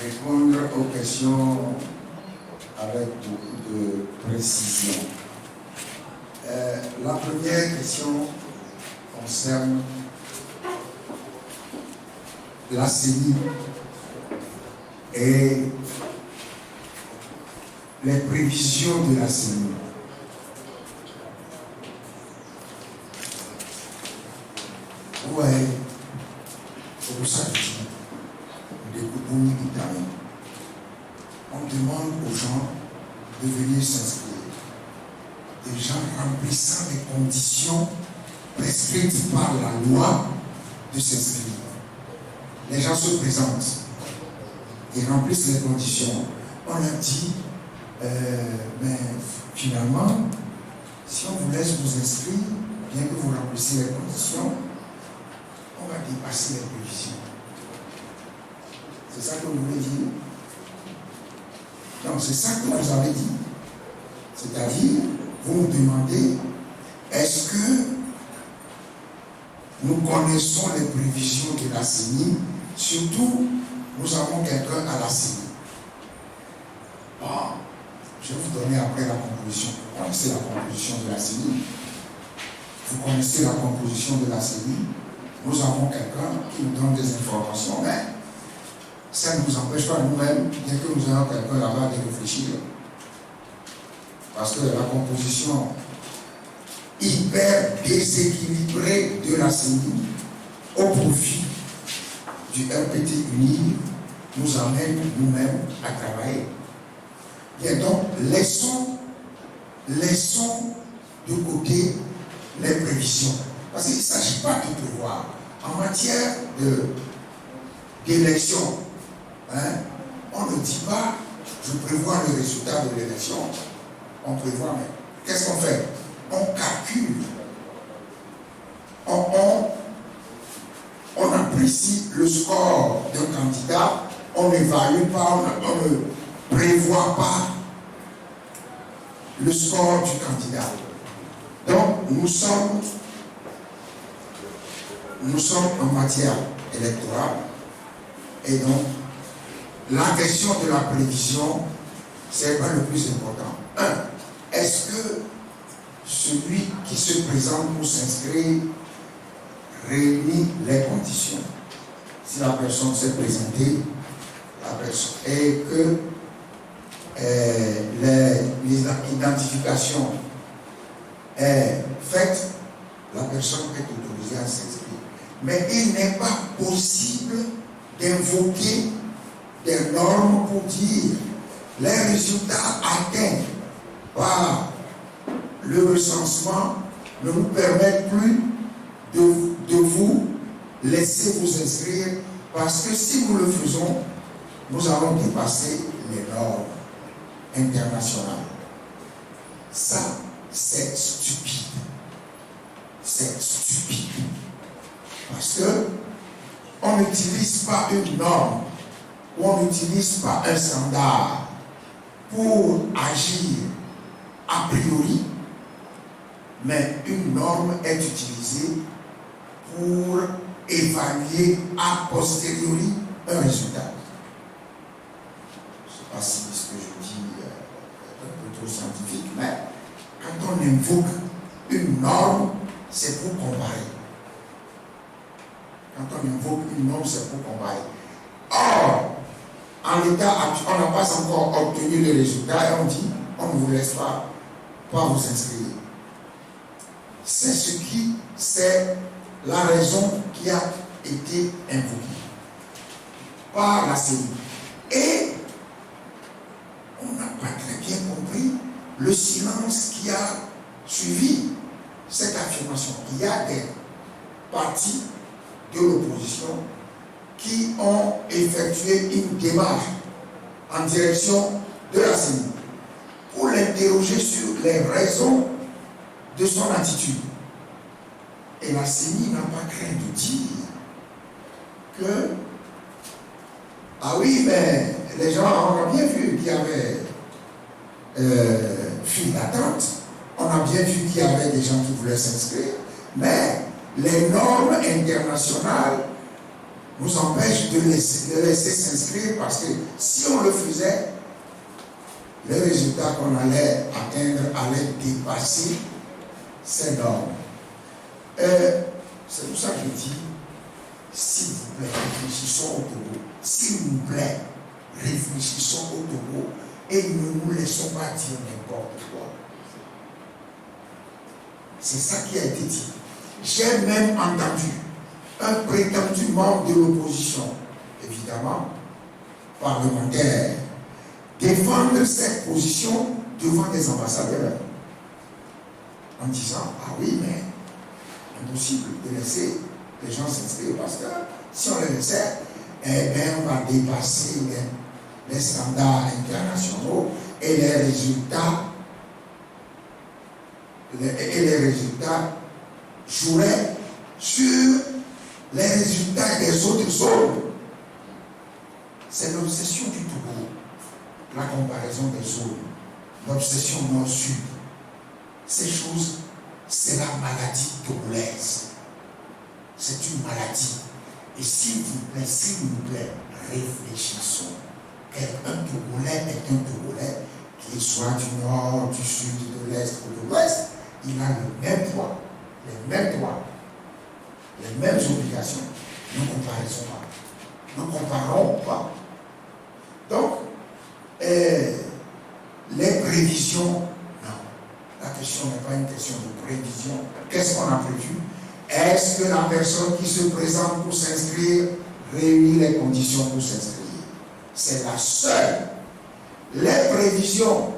répondre aux questions avec beaucoup de précision. La première question concerne la CENI et les prévisions de la CENI. Ouais, c'est pour ça que on demande aux gens de venir s'inscrire. Des gens remplissant les conditions prescrites par la loi de s'inscrire. Les gens se présentent et remplissent les conditions. On a dit, mais finalement, si on vous laisse vous inscrire, bien que vous remplissiez les conditions, on va dépasser les prévisions. C'est ça que vous voulez dire? Non, c'est ça que vous avez dit. C'est-à-dire, vous me demandez, est-ce que nous connaissons les prévisions de la CENI? Surtout, nous avons quelqu'un à la CENI. Bon, je vais vous donner après la composition. Vous connaissez la composition de la CENI? Vous connaissez la composition de la CENI? Nous avons quelqu'un qui nous donne des informations, mais ça ne nous empêche pas nous-mêmes, bien que nous ayons quelqu'un là-bas, de réfléchir. Parce que la composition hyper déséquilibrée de la CENI au profit du RPT uni nous amène nous-mêmes à travailler. Et donc, laissons de côté les prévisions. Parce qu'il ne s'agit pas de prévoir. En matière d'élection, on ne dit pas, je prévois le résultat de l'élection. On prévoit, mais qu'est-ce qu'on fait? On calcule. On apprécie le score d'un candidat, on n'évalue pas, on ne prévoit pas le score du candidat. Donc, nous sommes en matière électorale et donc la question de la prévision, c'est pas le plus important. Est-ce que celui qui se présente pour s'inscrire réunit les conditions? Si la personne s'est présentée, et que l'identification est faite, la personne est autorisée à s'inscrire. Mais il n'est pas possible d'invoquer des normes pour dire les résultats atteints par le recensement ne nous permettent plus de vous laisser vous inscrire, parce que si nous le faisons, nous allons dépasser les normes internationales. Ça, c'est stupide. C'est stupide. Parce que on n'utilise pas une norme, ou on n'utilise pas un standard pour agir a priori, mais une norme est utilisée pour évaluer a posteriori un résultat. Je ne sais pas si ce que je dis est un peu trop scientifique, mais quand on invoque une norme, c'est pour comparer. Quand on invoque une norme, c'est pour comparer. Or, en l'état actuel, on n'a pas encore obtenu les résultats et on dit, on ne vous laisse pas vous inscrire. C'est la raison qui a été invoquée par la CENI. Et on n'a pas très bien compris le silence qui a suivi cette affirmation. Il y a des partis de l'opposition qui ont effectué une démarche en direction de la CENI pour l'interroger sur les raisons de son attitude. Et la CENI n'a pas craint de dire que, ah oui, mais les gens, on a bien vu qu'il y avait file d'attente, on a bien vu qu'il y avait des gens qui voulaient s'inscrire, mais les normes internationales nous empêche de laisser s'inscrire parce que si on le faisait, les résultats qu'on allait atteindre allaient dépasser ces normes. C'est pour ça que je dis, s'il vous plaît, réfléchissons au Togo. S'il vous plaît, réfléchissons au Togo et ne nous laissons pas dire n'importe quoi. C'est ça qui a été dit. J'ai même entendu un prétendu membre de l'opposition, évidemment, parlementaire, défendre cette position devant des ambassadeurs en disant, ah oui, mais impossible de laisser les gens s'inscrire parce que si on les laissait, eh bien, on va dépasser les standards internationaux et les résultats joueraient sur les résultats des autres zones. C'est l'obsession du Togo, la comparaison des zones, l'obsession nord-sud. Ces choses, c'est la maladie togolaise. C'est une maladie. Et s'il vous plaît, réfléchissons. Un Togolais est un Togolais, qu'il soit du nord, du sud, de l'est ou de l'ouest, il a le même poids, les mêmes droits, les mêmes obligations. Ne comparons pas. Donc, les prévisions, non. La question n'est pas une question de prévision. Qu'est-ce qu'on a prévu? Est-ce que la personne qui se présente pour s'inscrire réunit les conditions pour s'inscrire? C'est la seule. Les prévisions.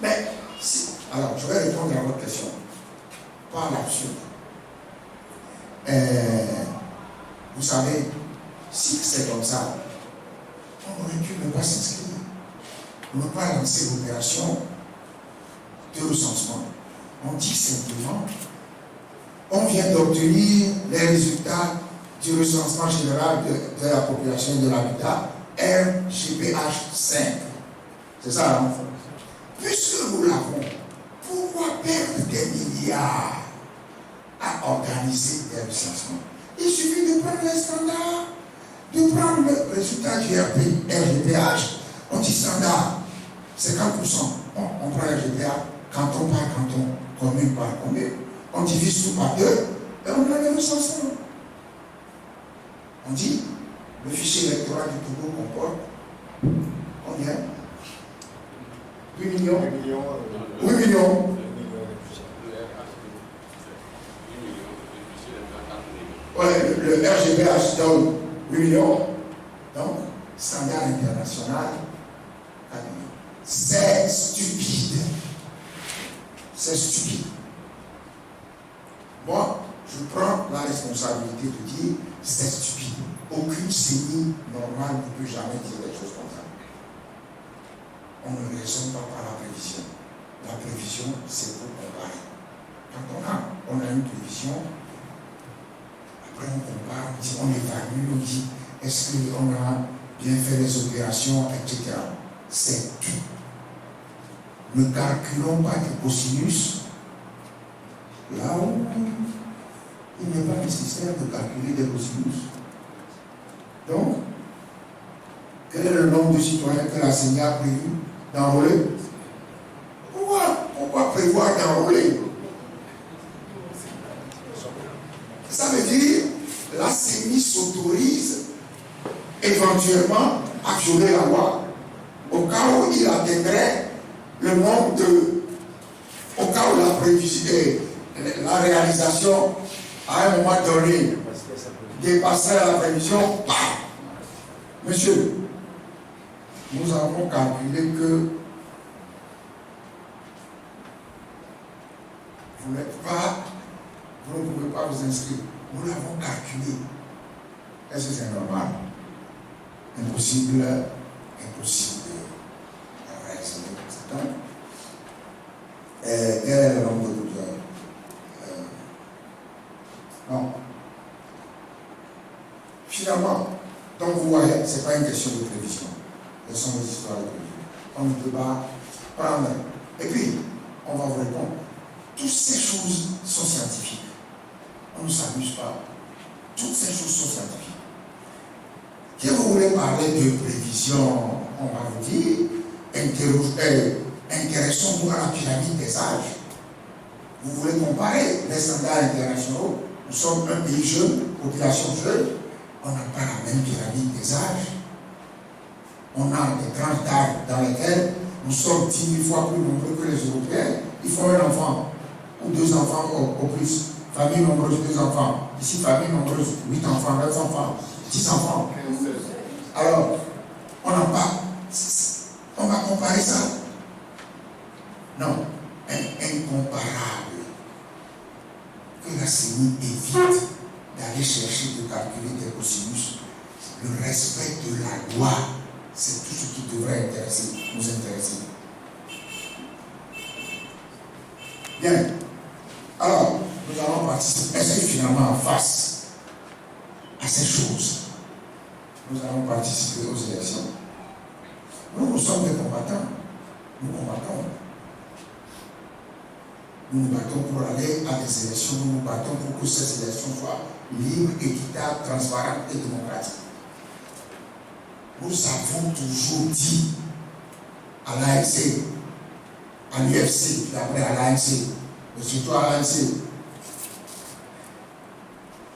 Mais, si, alors, je vais répondre à votre question. Pas l'absurde. Vous savez, si c'est comme ça, on aurait pu ne pas s'inscrire. On ne pas lancer l'opération de recensement. On dit simplement, on vient d'obtenir les résultats du recensement général de la population de l'habitat, RGPH 5. C'est ça, hein? Puisque nous l'avons, pourquoi perdre des milliards à organiser des recensements? Il suffit de prendre les standards, de prendre le résultat du RGPH. On dit standard, 50%. On prend le RGPH, canton par canton, commune par commune. On divise tout par deux et on prend le recensement. On dit, le fichier électoral du Togo comporte combien? 8 millions. 8 millions. Ouais, le RGPH donne 8 millions. Donc, standard international, 4 millions. C'est stupide. C'est stupide. Moi, je prends la responsabilité de dire c'est stupide. Aucune CENI normale ne peut jamais dire des choses comme ça. On ne raisonne pas par la prévision. La prévision, c'est pour comparer. Quand on a une prévision, après on compare, on évalue, on dit est-ce qu'on a bien fait les opérations, etc. C'est tout. Ne calculons pas des cosinus là où il n'est pas nécessaire de calculer des cosinus. Donc, quel est le nombre de citoyens que la CENI a prévu d'enrôler? Pourquoi prévoir d'enrôler? Ça veut dire la CENI s'autorise éventuellement à violer la loi au cas où il atteindrait le nombre de... au cas où la réalisation à un moment donné dépasserait la prévision. Monsieur, nous avons calculé que vous n'êtes pas, vous ne pouvez pas vous inscrire. Nous l'avons calculé. Est-ce que c'est normal? Impossible. Donc, quel est le nombre de douleurs? Non. Finalement, donc vous voyez, ce n'est pas une question de prévision. Ce sont des histoires de prévision. On ne peut pas prendre. Et puis, on va vous répondre. Toutes ces choses sont scientifiques. On ne s'amuse pas. Toutes ces choses sont scientifiques. Que vous voulez parler de prévision, on va vous dire, intéressons-nous à la pyramide des âges. Vous voulez comparer les standards internationaux. Nous sommes un pays jeune, population jeune. On n'a pas la même pyramide des âges. On a des tranches d'âge dans lesquelles nous sommes 10 000 fois plus nombreux que les Européens. Il faut un enfant ou 2 enfants au plus. Famille nombreuse, 2 enfants. Ici, famille nombreuse, 8 enfants, 9 enfants, 10 enfants. Alors, on n'a pas. On va comparer ça. Non, incomparable. Que la CENI évite d'aller chercher, de calculer des cosinus. Le respect de la loi, c'est tout ce qui devrait nous intéresser. Bien. Alors, nous allons participer. Est-ce que finalement, face à ces choses, nous allons participer aux élections? Nous sommes des combattants. Nous combattons. Nous nous battons pour aller à des élections. Nous nous battons pour que ces élections soient libres, équitables, transparentes et démocratiques. Nous avons toujours dit à l'ANC, à l'UFC, puis après à l'ANC, mais surtout à l'ANC,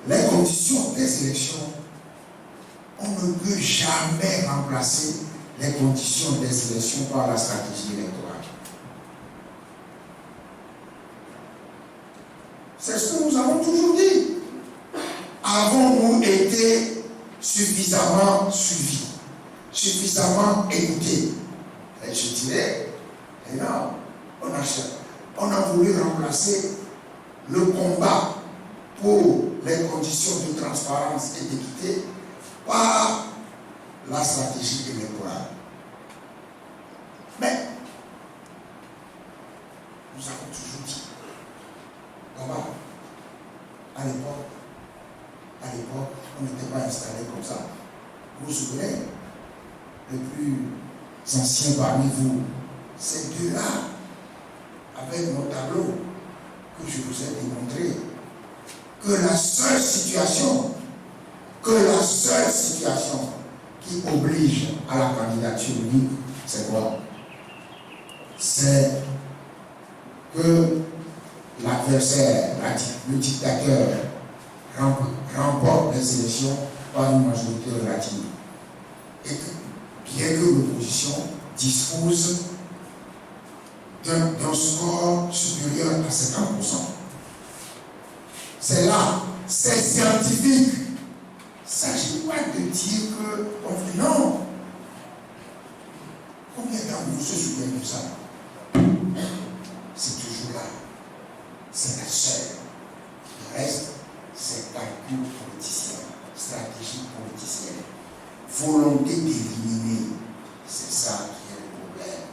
les conditions des élections, on ne peut jamais remplacer les conditions des élections par la stratégie électorale. C'est ce que nous avons toujours dit. Avons-nous été suffisamment suivis, suffisamment écoutés? Et je dirais, et non, on a voulu remplacer le combat pour les conditions de transparence et d'équité par la stratégie électorale. Mais nous avons toujours dit, là-bas, à l'époque, on n'était pas installé comme ça. Vous vous souvenez, les plus anciens parmi vous, c'est de là, avec mon tableau, que je vous ai démontré que la seule situation qui oblige à la candidature unique, c'est quoi? C'est que l'adversaire, le dictateur, remporte les élections par une majorité relative. Et que, bien que l'opposition dispose d'un score supérieur à 50%. C'est là, c'est scientifique. Il ne s'agit pas de dire que, non. Combien d'entre vous se souviennent de ça? C'est toujours là. C'est la seule. Le reste, c'est calcul politicien, stratégie politicienne, volonté d'éliminer. C'est ça qui est le problème.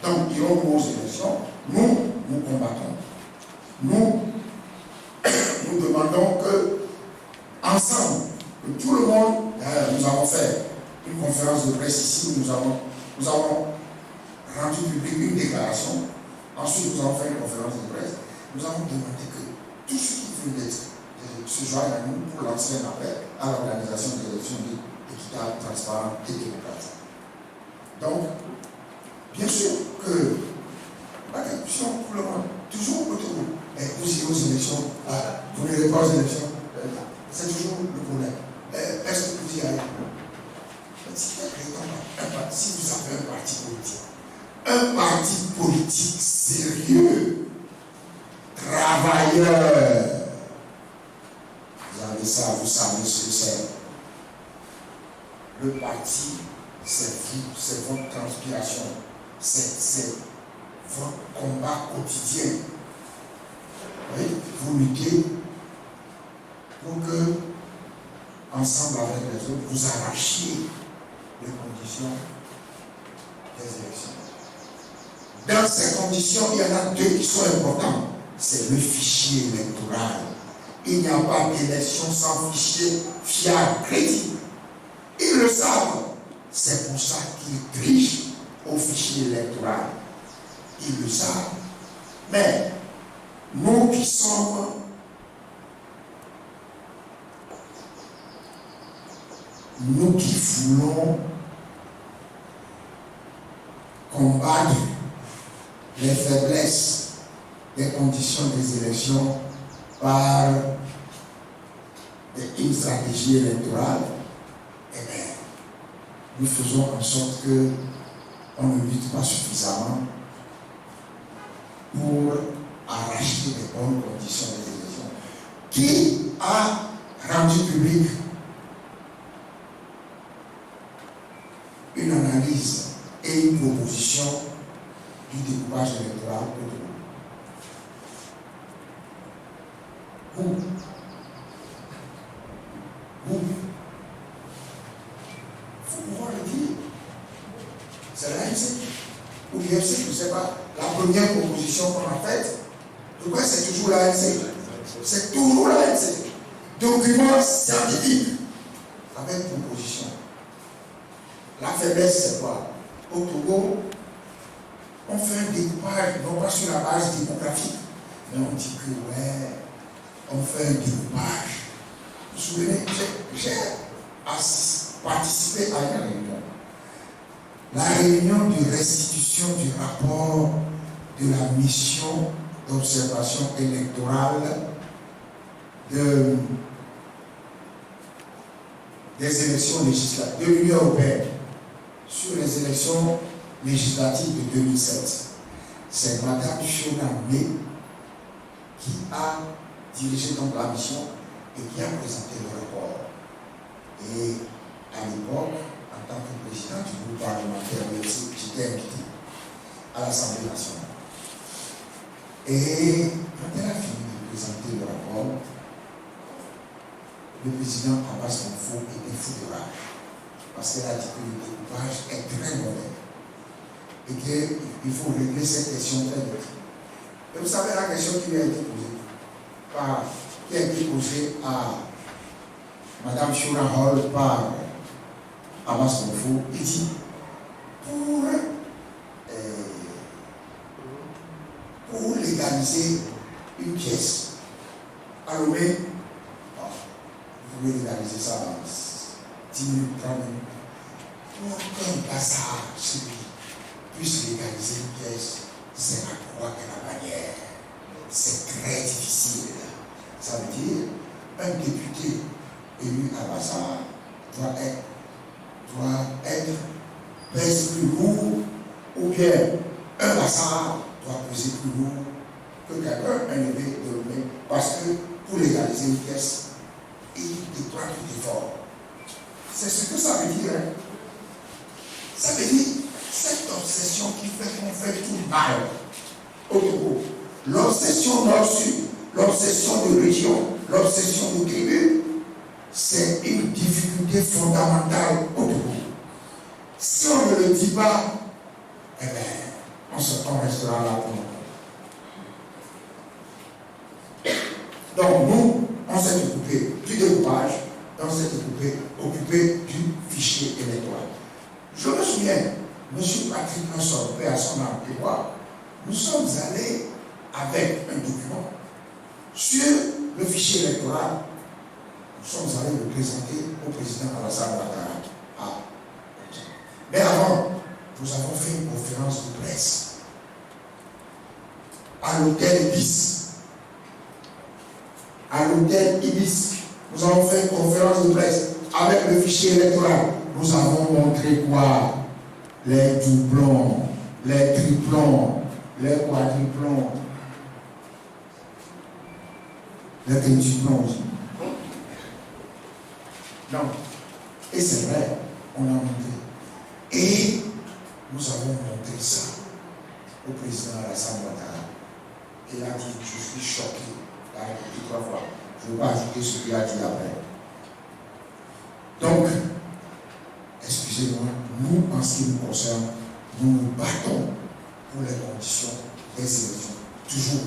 Donc, irons-nous aux élections. Nous combattons. Nous demandons que, ensemble, que tout le monde, nous avons fait une conférence de presse ici, nous avons rendu public une déclaration. Ensuite, nous avons fait une conférence de presse. Nous avons demandé que tous ceux qui veulent se joignent à nous pour lancer un appel à l'organisation des élections équitables, transparentes et démocratiques. Donc, bien sûr que la question pour le monde, toujours autour. Vous irez aux élections, vous n'irez pas aux élections, c'est toujours le problème. Est-ce que vous y allez? Si vous avez un parti politique sérieux, travailleur, vous avez ça, vous savez ce que c'est. Le parti, c'est vous, c'est votre transpiration, c'est votre combat quotidien. Oui, vous luttez pour que, ensemble avec les autres, vous arrachiez les conditions des élections. Dans ces conditions, il y en a 2 qui sont importantes. C'est le fichier électoral. Il n'y a pas d'élection sans fichier fiable, crédible. Ils le savent. C'est pour ça qu'ils trichent au fichier électoral. Ils le savent. Mais nous qui sommes nous qui voulons combattre les faiblesses des conditions des élections par une stratégie électorale, eh bien, nous faisons en sorte que on ne lutte pas suffisamment pour arracher les bonnes conditions des élections. Qui a rendu public une analyse et une proposition du découpage électoral au Togo? Vous pouvez le dire. C'est l'ANC ou l'UFC, je ne sais pas. La première proposition qu'on a faite, de quoi c'est toujours l'ANC? C'est toujours l'ANC. Document scientifique avec proposition. La faiblesse, c'est quoi? Au Togo, on fait un découpage, non pas sur la base démographique, mais on dit que ouais, on fait un découpage. Vous vous souvenez, j'ai participé à une réunion. La réunion de restitution du rapport de la mission d'observation électorale des élections législatives de l'Union européenne sur les élections législatives de 2007. C'est Mme Fiona May qui a dirigé donc la mission et qui a présenté le rapport. Et à l'époque, en tant que président du groupe parlementaire, j'étais invité à l'Assemblée nationale. Et quand elle a fini de présenter le rapport, le président Abbas Moufou était fou de rage. Parce qu'elle a dit que le découpage est très mauvais. Et qu'il faut régler cette question très vite. Et vous savez la question qui lui a été posée qui a été posée à Mme Shura Hall par Abbas Moufou, il dit pour légaliser une pièce à Lomé, vous pouvez légaliser ça dans 10 minutes, 30 minutes. Pour qu'un bazar puisse légaliser une pièce, c'est la croix et la bannière. C'est très difficile. Ça veut dire un député élu à Bassar doit être pesé plus lourd, ou bien un Bassar doit peser plus lourd que quelqu'un élevé de Lomé, parce que pour légaliser une pièce, il déploie tout effort. C'est ce que ça veut dire. Hein? Ça veut dire cette obsession qui fait qu'on fait tout mal au Togo. L'obsession nord-sud, l'obsession de région, l'obsession de tribu, c'est une difficulté fondamentale au Togo. Si on ne le dit pas, eh bien, on restera là pour nous. Donc nous, on s'est occupé du découpage, et on s'est occupé du fichier électoral. Je me souviens, M. Patrick Nosson, à son emploi, nous sommes allés avec un document sur le fichier électoral. Nous sommes allés le présenter au président Alassane Ouattara. Mais avant, nous avons fait une conférence de presse à l'hôtel Ibis. À l'hôtel Ibis, nous avons fait une conférence de presse avec le fichier électoral. Nous avons montré quoi? Les doublons, les triplons, les quadruplons, les quintuplons aussi. Non. Et c'est vrai, on a montré. Et nous avons montré ça au président Alassane Ouattara. Il a dit, je suis choqué. Il a répété 3 fois. Je ne vais pas ajouter ce qu'il a dit après. Donc, excusez-moi, nous, en ce qui nous concerne, nous nous battons pour les conditions des élections. Toujours.